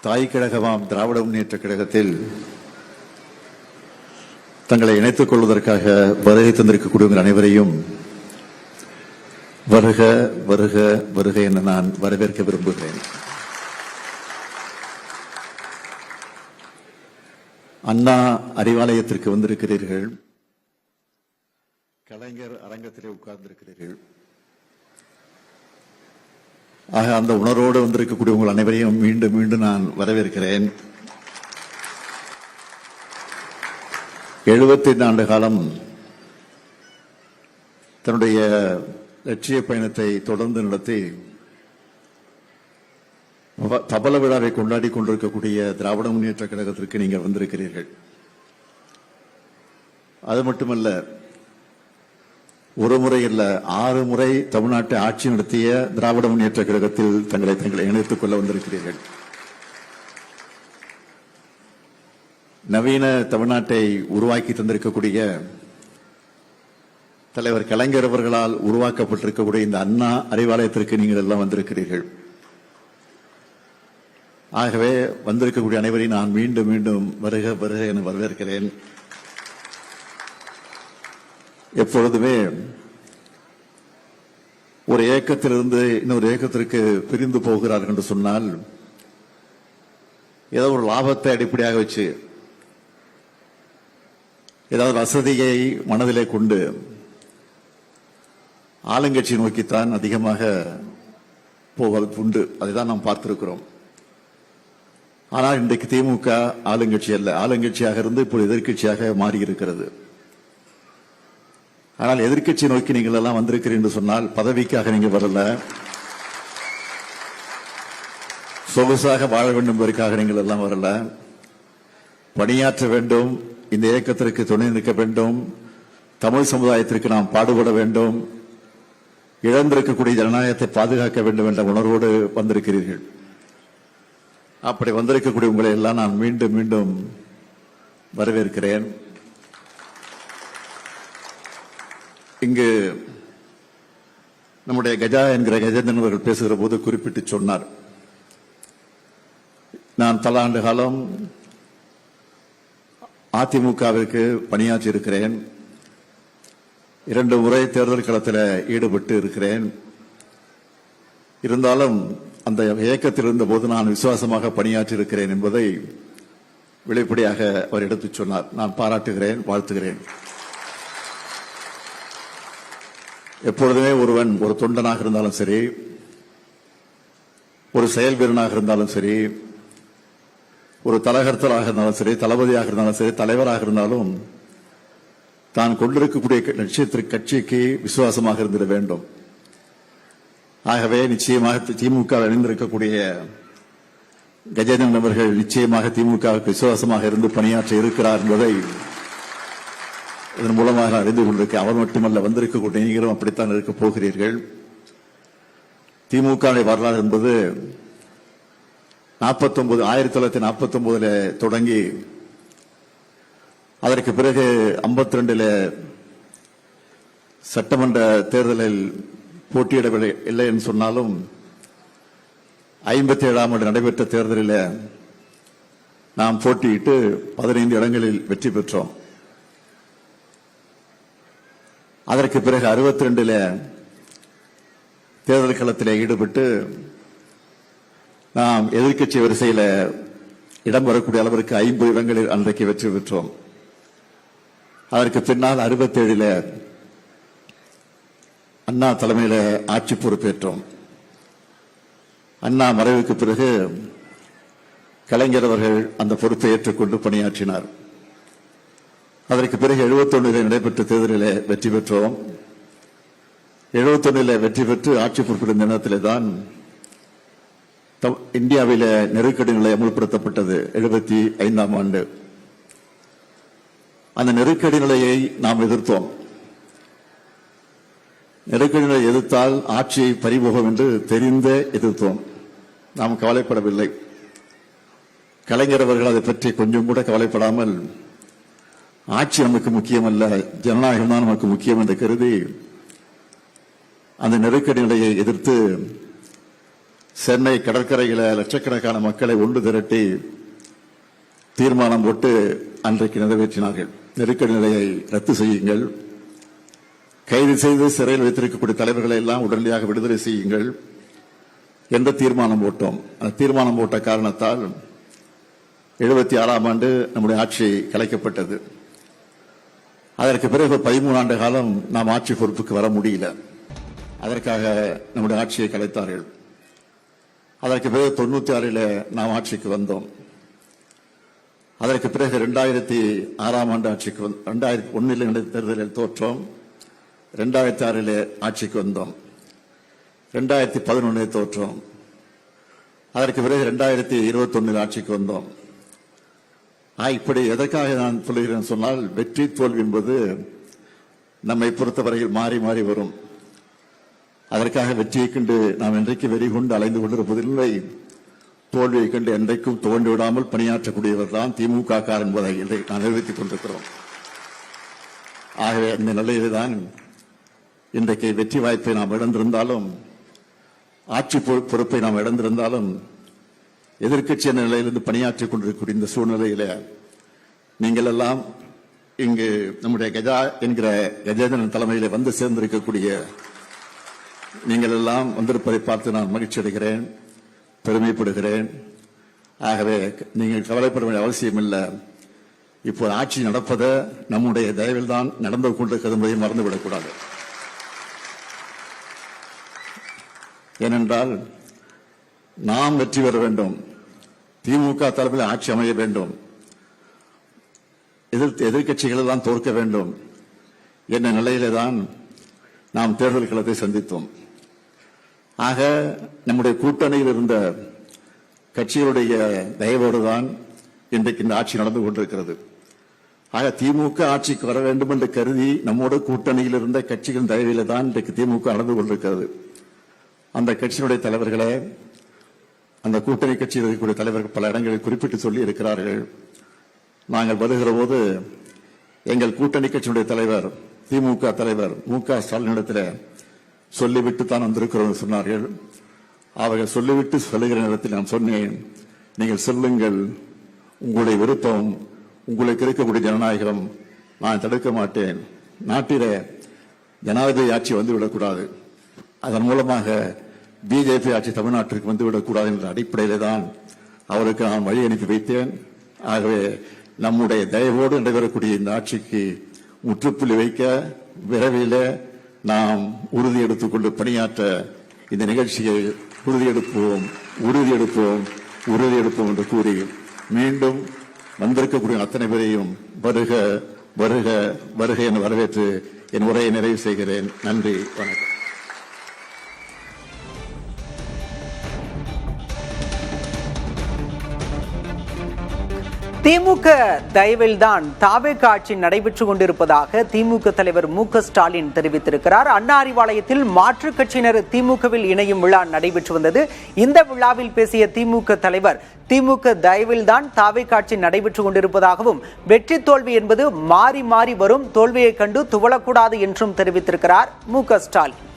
தாய் கழகமாம் திராவிட முன்னேற்ற கழகத்தில் தங்களை இணைத்துக் கொள்வதற்காக வருகை தந்திருக்கக்கூடிய அனைவரையும் வருக வருக வருக என நான் வரவேற்க விரும்புகிறேன். அண்ணா அறிவாலயத்திற்கு வந்திருக்கிறீர்கள், கலைஞர் அரங்கத்திலே உட்கார்ந்திருக்கிறீர்கள். ஆக அந்த உணர்வோடு வந்திருக்கக்கூடிய உங்கள் அனைவரையும் மீண்டும் மீண்டும் நான் வரவேற்கிறேன். 75 ஆண்டு காலம் தன்னுடைய லட்சிய பயணத்தை தொடர்ந்து நடத்தி தபல விழாவை கொண்டாடி கொண்டிருக்கக்கூடிய திராவிட முன்னேற்ற கழகத்திற்கு நீங்கள் வந்திருக்கிறீர்கள். அது மட்டுமல்ல, ஒரு முறை அல்ல 6 முறை தமிழ்நாட்டை ஆட்சி நடத்திய திராவிட முன்னேற்ற கழகத்தில் தங்களை இணைத்துக் கொள்ள வந்திருக்கிறீர்கள். நவீன தமிழ்நாட்டை உருவாக்கி தந்திருக்கக்கூடிய தலைவர் கலைஞர் அவர்களால் உருவாக்கப்பட்டிருக்கக்கூடிய இந்த அண்ணா அறிவாலயத்திற்கு நீங்கள் எல்லாம் வந்திருக்கிறீர்கள். ஆகவே வந்திருக்கக்கூடிய அனைவரையும் நான் மீண்டும் மீண்டும் வருக வருக என வரவேற்கிறேன். எப்பொழுதுமே ஒரு இயக்கத்திலிருந்து இன்னொரு இயக்கத்திற்கு பிரிந்து போகிறார்கள் என்று சொன்னால் ஏதோ ஒரு லாபத்தை அடிப்படையாக வச்சு, ஏதாவது வசதியை மனதிலே கொண்டு ஆளுங்கட்சி நோக்கித்தான் அதிகமாக போவது உண்டு. அதைதான் நாம் பார்த்திருக்கிறோம். ஆனால் இன்றைக்கு திமுக ஆளுங்கட்சி அல்ல, ஆளுங்கட்சியாக இருந்து இப்போது எதிர்கட்சியாக மாறியிருக்கிறது. ஆனால் எதிர்கட்சி நோக்கி நீங்கள் எல்லாம் வந்திருக்கிறீர்கள் என்று சொன்னால் பதவிக்காக நீங்கள் வரல, சொகுசாக வாழ வேண்டும் என்பதற்காக நீங்கள் எல்லாம் வரல. பணியாற்ற வேண்டும், இந்த இயக்கத்திற்கு துணை நிற்க வேண்டும், தமிழ் சமுதாயத்திற்கு நாம் பாடுபட வேண்டும், இழந்திருக்கக்கூடிய ஜனநாயகத்தை பாதுகாக்க வேண்டும் என்ற உணர்வோடு வந்திருக்கிறீர்கள். அப்படி வந்திருக்கக்கூடிய உங்களை எல்லாம் நான் மீண்டும் மீண்டும் வரவேற்கிறேன். இங்கு நம்முடைய கஜா என்கிற கஜேந்திரன் அவர்கள் பேசுகிற போது குறிப்பிட்டு சொன்னார், நான் பல ஆண்டு காலம் அதிமுகவிற்கு பணியாற்றி இருக்கிறேன், 2 முறை தேர்தல் களத்தில் ஈடுபட்டு இருக்கிறேன். இருந்தாலும் அந்த இயக்கத்தில் இருந்த போது நான் விசுவாசமாக பணியாற்றி இருக்கிறேன் என்பதை வெளிப்படையாக அவர் எடுத்துச் சொன்னார். நான் பாராட்டுகிறேன், வாழ்த்துகிறேன். எப்பொழுதுமே ஒருவன் ஒரு தொண்டனாக இருந்தாலும் சரி, ஒரு செயல் வீரனாக இருந்தாலும் சரி, ஒரு தலகர்த்தராக இருந்தாலும் சரி, தளபதியாக இருந்தாலும் சரி, தலைவராக இருந்தாலும் தான் கொண்டிருக்கக்கூடிய லட்சியத்திற்கு கட்சிக்கு விசுவாசமாக இருந்திட வேண்டும். ஆகவே நிச்சயமாக திமுக இணைந்திருக்கக்கூடிய கஜேந்திரன் அவர்கள் நிச்சயமாக திமுகவுக்கு விசுவாசமாக இருந்து பணியாற்ற இருக்கிறார் என்பதை இதன் மூலமாக அறிந்து கொண்டிருக்க. அவர் மட்டுமல்ல, வந்திருக்கக்கூடிய நீங்களும் அப்படித்தான் இருக்க போகிறீர்கள். திமுக வரலாறு என்பது 1949 தொடங்கி அதற்கு பிறகு 52 சட்டமன்ற தேர்தலில் போட்டியிடவில்லை இல்லை என்று சொன்னாலும் 57ஆம் ஆண்டு நடைபெற்ற தேர்தலில் நாம் போட்டியிட்டு 15 இடங்களில் வெற்றி பெற்றோம். அதற்கு பிறகு 62 தேர்தல் களத்தில் ஈடுபட்டு நாம் எதிர்க்கட்சி வரிசையில் இடம் வரக்கூடிய அளவிற்கு 50 இடங்களில் அன்றைக்கு வெற்றி பெற்றோம். அதற்கு பின்னால் 67 அண்ணா தலைமையில் ஆட்சி பொறுப்பேற்றோம். அண்ணா மறைவுக்கு பிறகு கலைஞர் அவர்கள் அந்த பொறுப்பை ஏற்றுக்கொண்டு பணியாற்றினார். அதற்கு பிறகு 71 நடைபெற்ற தேர்தலில் வெற்றி பெற்றோம். 71 வெற்றி பெற்று ஆட்சி பொறுப்பிருந்த நேரத்திலே தான் இந்தியாவில் நெருக்கடி நிலை அமல்படுத்தப்பட்டது. 75ஆம் ஆண்டு அந்த நெருக்கடி நிலையை நாம் எதிர்த்தோம். நெருக்கடி நிலையை எதிர்த்தால் ஆட்சியை பறிபோகும் என்று தெரிந்தே எதிர்த்தோம். நாம் கவலைப்படவில்லை. கலைஞர் அவர்கள் அதை பற்றி கொஞ்சம் கூட கவலைப்படாமல் ஆட்சி நமக்கு முக்கியமல்ல, ஜனநாயகம் தான் நமக்கு முக்கியம் என்று கருதி அந்த நெருக்கடி நிலையை எதிர்த்து சென்னை கடற்கரையில லட்சக்கணக்கான மக்களை ஒன்று திரட்டி தீர்மானம் போட்டு அன்றைக்கு நிறைவேற்றினார்கள். நெருக்கடி நிலையை ரத்து செய்யுங்கள், கைது செய்து சிறையில் வைத்திருக்கக்கூடிய தலைவர்களை எல்லாம் உடனடியாக விடுதலை செய்யுங்கள் என்ற தீர்மானம் போட்டோம். அந்த தீர்மானம் போட்ட காரணத்தால் 76ஆம் ஆண்டு நம்முடைய ஆட்சி கலைக்கப்பட்டது. அதற்கு பிறகு 13 ஆண்டு காலம் நாம் ஆட்சி பொறுப்புக்கு வர முடியல. அதற்காக நம்முடைய ஆட்சியை கலைத்தார்கள். அதற்கு பிறகு 96 நாம் ஆட்சிக்கு வந்தோம். அதற்கு பிறகு 2006ஆம் ஆண்டு ஆட்சிக்கு 2001 தேர்தலில் தோற்றோம். 2006 ஆட்சிக்கு வந்தோம். 2011 தோற்றோம். அதற்கு பிறகு 2021 ஆட்சிக்கு வந்தோம். இப்படி எதற்காக நான் சொல்லுகிறேன் சொன்னால், வெற்றி தோல்வி என்பது நம்மை பொறுத்தவரையில் மாறி மாறி வரும். அதற்காக வெற்றியை கண்டு நாம் என்றைக்கு வெறி கொண்டு அலைந்து கொண்டிருப்பதில்லை. தோல்வியை கண்டு என்றைக்கும் தோண்டி விடாமல் பணியாற்றக்கூடியவர் தான் திமுக என்பதை நான் நிரூபித்துக் கொண்டிருக்கிறோம். ஆகவே இந்த நிலையில்தான் இன்றைக்கு வெற்றி வாய்ப்பை நாம் இழந்திருந்தாலும், ஆட்சி பொறுப்பை நாம் இழந்திருந்தாலும், எதிர்க்கட்சி என்ற நிலையிலிருந்து பணியாற்றிக் கொண்டிருக்கக்கூடிய இந்த சூழ்நிலையில நீங்கள் எல்லாம் இங்கு நம்முடைய கஜா என்கிற கஜேந்திரன் தலைமையில வந்து சேர்ந்திருக்கக்கூடிய நீங்கள் எல்லாம் வந்திருப்பதை பார்த்து நான் மகிழ்ச்சி அடைகிறேன், பெருமைப்படுகிறேன். ஆகவே நீங்கள் கவலைப்பட வேண்டிய அவசியம் இல்லை. இப்போ ஆட்சி நடப்பதை நம்முடைய தயவில் தான் நடந்து கொண்டிருக்கிறது என்பதை மறந்துவிடக்கூடாது. ஏனென்றால் நாம் வெற்றி பெற வேண்டும், திமுக தலைமையில் ஆட்சி அமைய வேண்டும், எதிர்கட்சிகள் எல்லாம் தோற்க வேண்டும் என்ற நிலையிலே தான் நாம் தேர்தல் களத்தை சந்தித்தோம். ஆக நம்முடைய கூட்டணியில் இருந்த கட்சிகளுடைய தயவோடு தான் இன்றைக்கு இந்த ஆட்சி நடந்து கொண்டிருக்கிறது. ஆக திமுக ஆட்சிக்கு வர வேண்டும் என்று கருதி நம்மோடு கூட்டணியில் இருந்த கட்சிகளின் தயவில தான் இன்றைக்கு திமுக நடந்து கொண்டிருக்கிறது. அந்த கட்சியினுடைய தலைவர்களே, அந்த கூட்டணி கட்சியில் இருக்கக்கூடிய தலைவர்கள் பல இடங்களில் குறிப்பிட்டு சொல்லி இருக்கிறார்கள். நாங்கள் வருகிற போது எங்கள் கூட்டணி கட்சியினுடைய தலைவர் திமுக தலைவர் மு.க. ஸ்டாலினிடத்தில் சொல்லிவிட்டு தான் வந்திருக்கிறோம் சொன்னார்கள். அவர்கள் சொல்லிவிட்டு சொல்லுகிற நேரத்தில் நான் சொன்னேன், நீங்கள் சொல்லுங்கள், உங்களுடைய விருப்பம், உங்களுக்கு இருக்கக்கூடிய ஜனநாயகம் நான் தடுக்க மாட்டேன். நாட்டில ஜனாதிபதி ஆட்சி வந்துவிடக்கூடாது, அதன் மூலமாக பிஜேபி ஆட்சி தமிழ்நாட்டிற்கு வந்துவிடக்கூடாது என்ற அடிப்படையிலே தான் அவருக்கு நான் வழி அனுப்பி வைத்தேன். ஆகவே நம்முடைய தயவோடு நடைபெறக்கூடிய இந்த ஆட்சிக்கு முற்றுப்புள்ளி வைக்க விரைவில் நாம் உறுதி எடுத்துக்கொண்டு பணியாற்ற இந்த நிகழ்ச்சியை உறுதியெடுப்போம் என்று கூறி மீண்டும் வந்திருக்கக்கூடிய அத்தனை பேரையும் வருக வருக வருக என வரவேற்று என் உரையை நிறைவு செய்கிறேன். நன்றி, வணக்கம். திமுக தயவில்தான் தாவேக ஆட்சி நடைபெற்றுக் கொண்டிருப்பதாக திமுக தலைவர் மு.க. ஸ்டாலின் தெரிவித்திருக்கிறார். அண்ணா அறிவாலயத்தில் மாற்றுக் கட்சியினர் திமுகவில் இணையும் விழா நடைபெற்று வந்தது. இந்த விழாவில் பேசிய திமுக தலைவர், திமுக தயவில்தான் தாவேக ஆட்சி நடைபெற்றுக் கொண்டிருப்பதாகவும், வெற்றி தோல்வி என்பது மாறி மாறி வரும், தோல்வியை கண்டு துவளக்கூடாது என்றும் தெரிவித்திருக்கிறார் மு.க. ஸ்டாலின்.